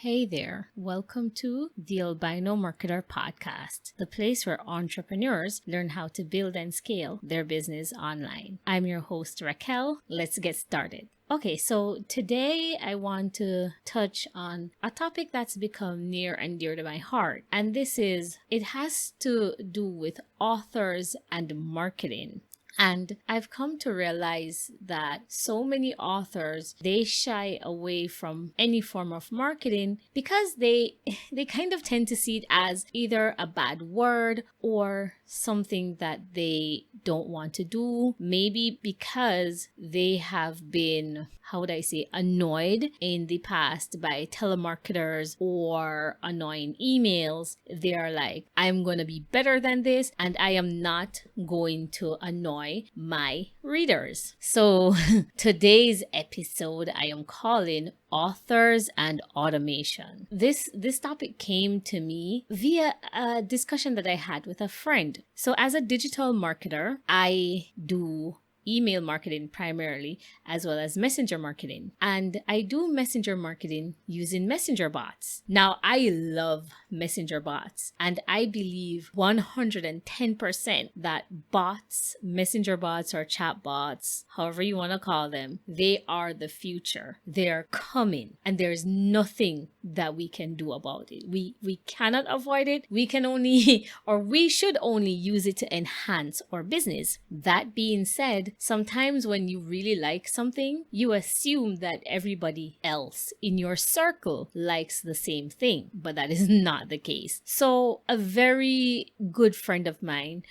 Hey there, welcome to the Albino Marketer Podcast, the place where entrepreneurs learn how to build and scale their business online. I'm your host, Raquel. Let's get started. Okay, so today I want to touch on a topic that's become near and dear to my heart. And it has to do with authors and marketing. And I've come to realize that so many authors, they shy away from any form of marketing because they kind of tend to see it as either a bad word or something that they don't want to do. Maybe because they have been, annoyed in the past by telemarketers or annoying emails. They're like, I'm going to be better than this and I am not going to annoy my readers. So today's episode I am calling Authors and Automation. This topic came to me via a discussion that I had with a friend. So as a digital marketer, I do email marketing primarily, as well as messenger marketing. And I do messenger marketing using messenger bots. Now, I love messenger bots, and I believe 110% that bots, messenger bots or chat bots, however you want to call them, they are the future. They're coming, and there's nothing that we can do about it. We cannot avoid it. We can only, or we should only use it to enhance our business. That being said, sometimes when you really like something, you assume that everybody else in your circle likes the same thing, but that is not the case. So a very good friend of mine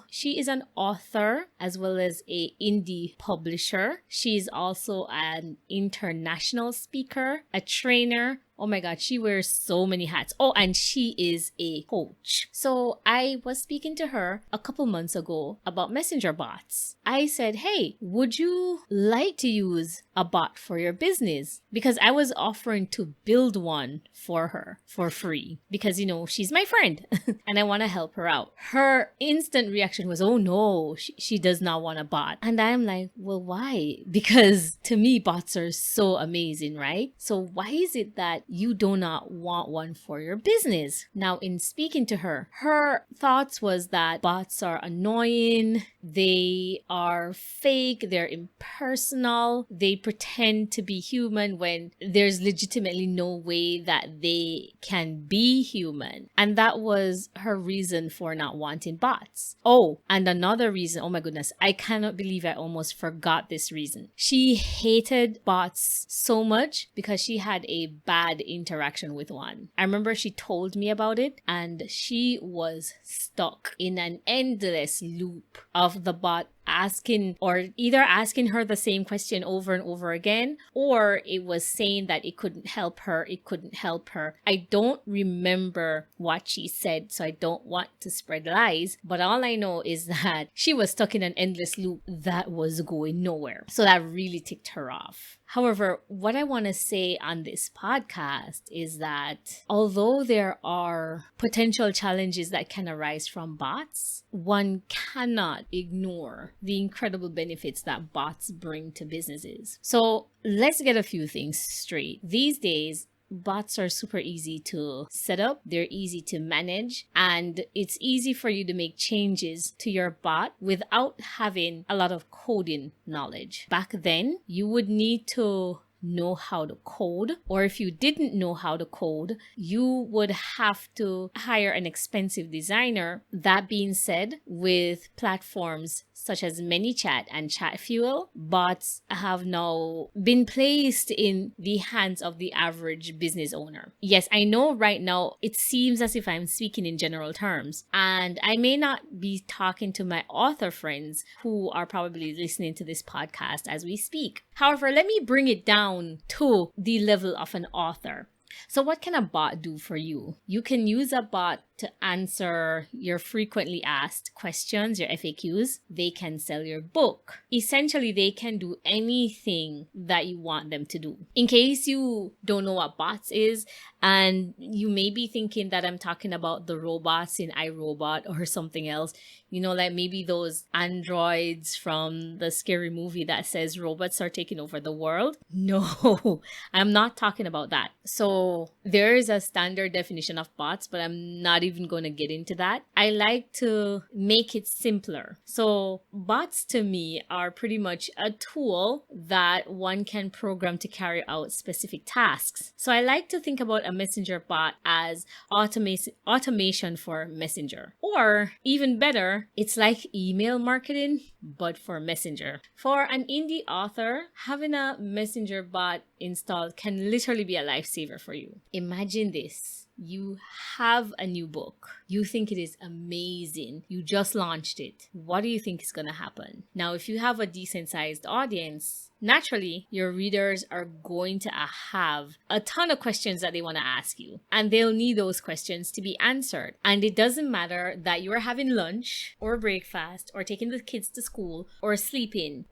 she is an author as well as a indie publisher. She is also an international speaker, a trainer. Oh my God, she wears so many hats. Oh, and she is a coach. So I was speaking to her a couple months ago about messenger bots. I said, hey, would you like to use a bot for your business? Because I was offering to build one for her for free because, she's my friend and I want to help her out. Her instant reaction was, oh no, she does not want a bot. And I'm like, well, why? Because to me, bots are so amazing, right? So why is it that you do not want one for your business? Now, in speaking to her, her thoughts was that bots are annoying, they are fake, they're impersonal, they pretend to be human when there's legitimately no way that they can be human. And that was her reason for not wanting bots. Oh, and another reason, oh my goodness, I cannot believe I almost forgot this reason. She hated bots so much because she had a bad interaction with one. I remember she told me about it and she was stuck in an endless loop of the bot asking her the same question over and over again, or it was saying that it couldn't help her. I don't remember what she said, so I don't want to spread lies, but all I know is that she was stuck in an endless loop that was going nowhere. So that really ticked her off. However, what I want to say on this podcast is that although there are potential challenges that can arise from bots, one cannot ignore the incredible benefits that bots bring to businesses. So let's get a few things straight. These days, bots are super easy to set up, they're easy to manage, and it's easy for you to make changes to your bot without having a lot of coding knowledge. Back then, you would need to know how to code, or if you didn't know how to code, you would have to hire an expensive designer. That being said, with platforms such as ManyChat and ChatFuel, bots have now been placed in the hands of the average business owner. Yes, I know right now it seems as if I'm speaking in general terms, and I may not be talking to my author friends who are probably listening to this podcast as we speak. However, let me bring it down to the level of an author. So what can a bot do for you? You can use a bot to answer your frequently asked questions, your FAQs. They can sell your book. Essentially, they can do anything that you want them to do. In case you don't know what bots is, and you may be thinking that I'm talking about the robots in iRobot or something else, like maybe those androids from the scary movie that says robots are taking over the world. No, I'm not talking about that. So there is a standard definition of bots, but I'm not even going to get into that. I like to make it simpler. So bots to me are pretty much a tool that one can program to carry out specific tasks. So I like to think about a messenger bot as automation for Messenger. Or even better, it's like email marketing, but for Messenger. For an indie author, having a messenger bot installed can literally be a lifesaver for you. Imagine this. You have a new book. You think it is amazing. You just launched it. What do you think is going to happen? Now, if you have a decent sized audience, naturally, your readers are going to have a ton of questions that they want to ask you, and they'll need those questions to be answered. And it doesn't matter that you're having lunch or breakfast or taking the kids to school or sleeping.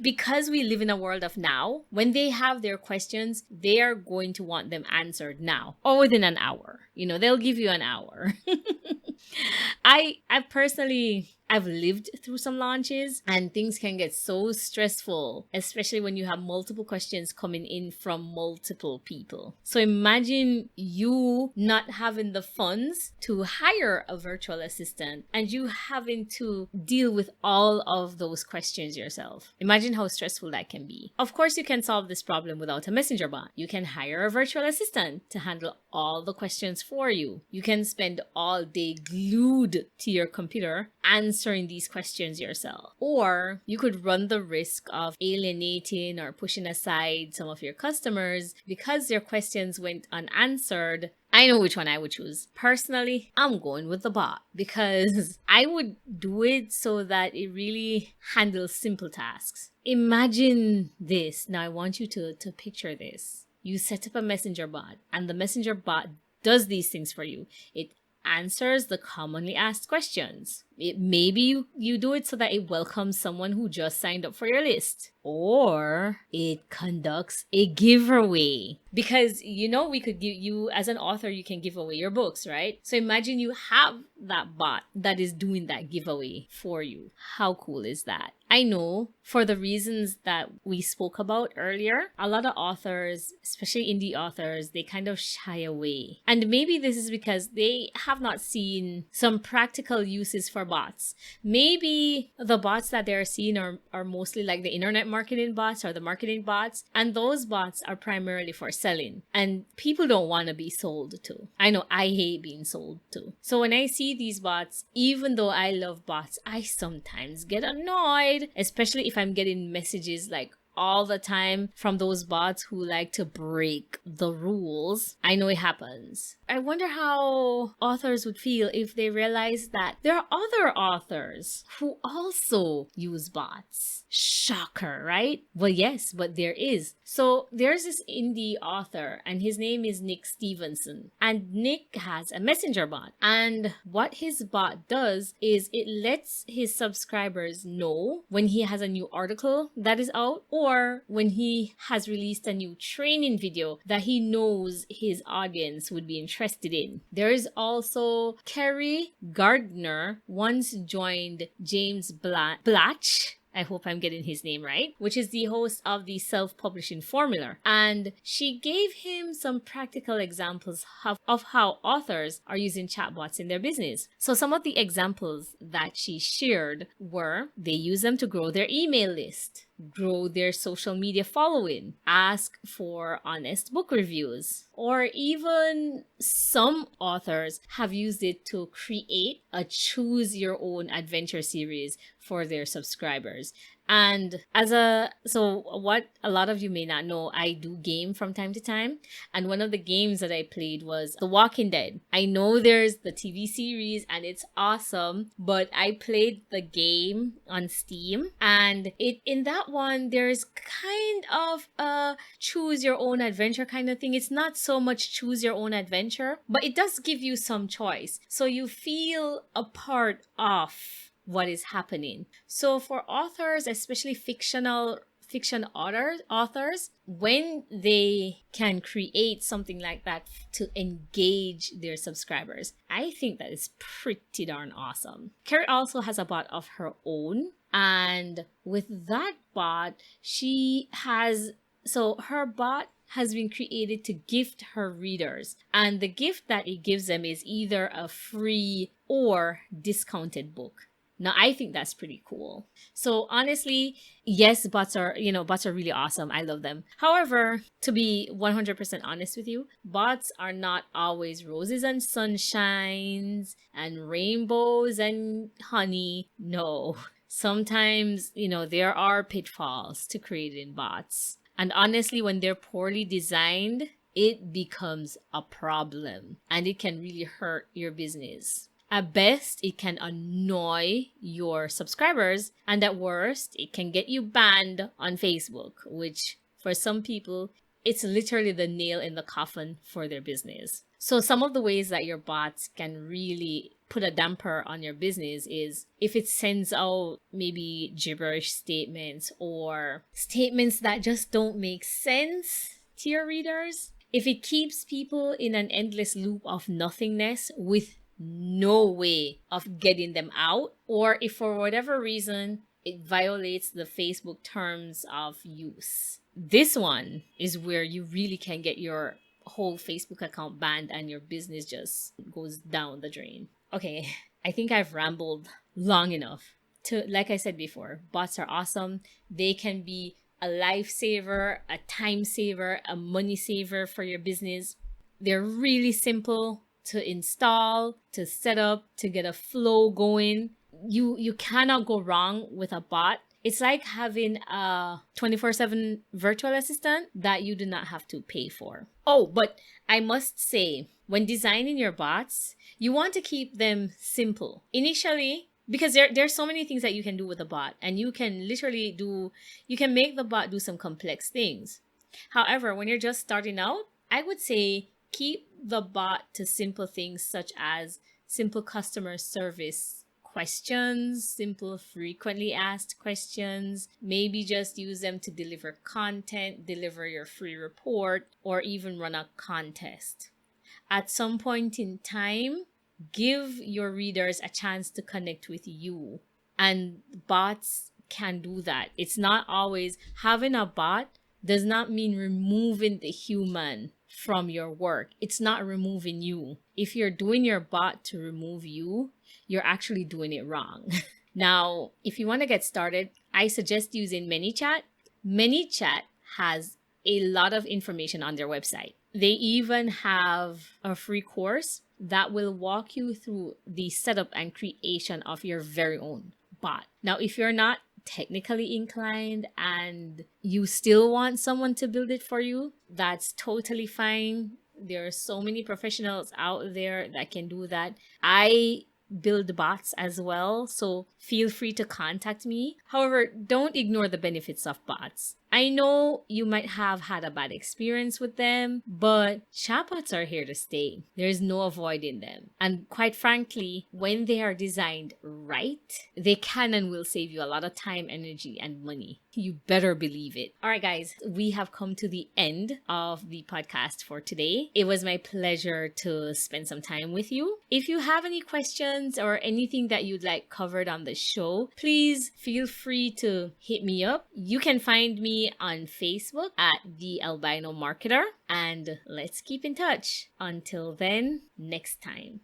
Because we live in a world of now, when they have their questions, they are going to want them answered now or within an hour. They'll give you an hour. I've lived through some launches, and things can get so stressful, especially when you have multiple questions coming in from multiple people. So imagine you not having the funds to hire a virtual assistant and you having to deal with all of those questions yourself. Imagine how stressful that can be. Of course, you can solve this problem without a messenger bot. You can hire a virtual assistant to handle all the questions for you. You can spend all day glued to your computer answering these questions yourself. Or you could run the risk of alienating or pushing aside some of your customers because their questions went unanswered. I know which one I would choose. Personally, I'm going with the bot because I would do it so that it really handles simple tasks. Imagine this. Now I want you to picture this. You set up a messenger bot, and the messenger bot does these things for you. It answers the commonly asked questions. Maybe you do it so that it welcomes someone who just signed up for your list. Or it conducts a giveaway. Because we could give you, as an author, you can give away your books, right? So imagine you have that bot that is doing that giveaway for you. How cool is that? I know for the reasons that we spoke about earlier, a lot of authors, especially indie authors, they kind of shy away. And maybe this is because they have not seen some practical uses for bots. Maybe the bots that they're seeing are mostly like the internet marketing bots or the marketing bots. And those bots are primarily for selling. And people don't want to be sold to. I know I hate being sold to. So when I see these bots, even though I love bots, I sometimes get annoyed, especially if I'm getting messages like all the time from those bots who like to break the rules. I know it happens. I wonder how authors would feel if they realize that there are other authors who also use bots. Shocker, right? Well, yes, but there is. So there's this indie author and his name is Nick Stevenson. And Nick has a messenger bot. And what his bot does is it lets his subscribers know when he has a new article that is out, or when he has released a new training video that he knows his audience would be interested in. There is also Kerry Gardner once joined James Blatch. I hope I'm getting his name right, which is the host of the Self-Publishing Formula. And she gave him some practical examples of how authors are using chatbots in their business. So some of the examples that she shared were they use them to grow their email list, grow their social media following, ask for honest book reviews, or even some authors have used it to create a choose your own adventure series for their subscribers. And so what a lot of you may not know, I do game from time to time. And one of the games that I played was The Walking Dead. I know there's the TV series and it's awesome, but I played the game on Steam, and in that one, there's kind of a choose your own adventure kind of thing. It's not so much choose your own adventure, but it does give you some choice. So you feel a part of what is happening. So for authors, especially fiction authors, when they can create something like that to engage their subscribers, I think that is pretty darn awesome. Carrie also has a bot of her own, and with that bot, her bot has been created to gift her readers, and the gift that it gives them is either a free or discounted book. Now, I think that's pretty cool. So honestly, yes, bots are really awesome. I love them. However, to be 100% honest with you, bots are not always roses and sunshines and rainbows and honey. No. Sometimes, there are pitfalls to creating bots. And honestly, when they're poorly designed, it becomes a problem and it can really hurt your business. At best, it can annoy your subscribers, and at worst, it can get you banned on Facebook, which for some people, it's literally the nail in the coffin for their business. So some of the ways that your bots can really put a damper on your business is if it sends out maybe gibberish statements or statements that just don't make sense to your readers. If it keeps people in an endless loop of nothingness with no way of getting them out, or if for whatever reason it violates the Facebook terms of use. This one is where you really can get your whole Facebook account banned and your business just goes down the drain. Okay, I think I've rambled long enough. Like I said before, bots are awesome. They can be a lifesaver, a time saver, a money saver for your business. They're really simple to install, to set up, to get a flow going. You cannot go wrong with a bot. It's like having a 24/7 virtual assistant that you do not have to pay for. Oh, but I must say, when designing your bots, you want to keep them simple initially, because there's so many things that you can do with a bot, and you can make the bot do some complex things. However, when you're just starting out, I would say keep the bot to simple things such as simple customer service questions, simple frequently asked questions. Maybe just use them to deliver content, deliver your free report, or even run a contest. At some point in time, give your readers a chance to connect with you. And bots can do that. It's not always having a bot does not mean removing the human from your work. It's not removing you. If you're doing your bot to remove you, you're actually doing it wrong. Now, if you want to get started, I suggest using ManyChat. ManyChat has a lot of information on their website. They even have a free course that will walk you through the setup and creation of your very own bot. Now, if you're not technically inclined and you still want someone to build it for you, that's totally fine. There are so many professionals out there that can do that. I build bots as well, so feel free to contact me. However, don't ignore the benefits of bots. I know you might have had a bad experience with them, but chatbots are here to stay. There's no avoiding them. And quite frankly, when they are designed right, they can and will save you a lot of time, energy, and money. You better believe it. All right, guys, we have come to the end of the podcast for today. It was my pleasure to spend some time with you. If you have any questions or anything that you'd like covered on the show, please feel free to hit me up. You can find me on Facebook at the Albino Marketer, and let's keep in touch. Until then, next time.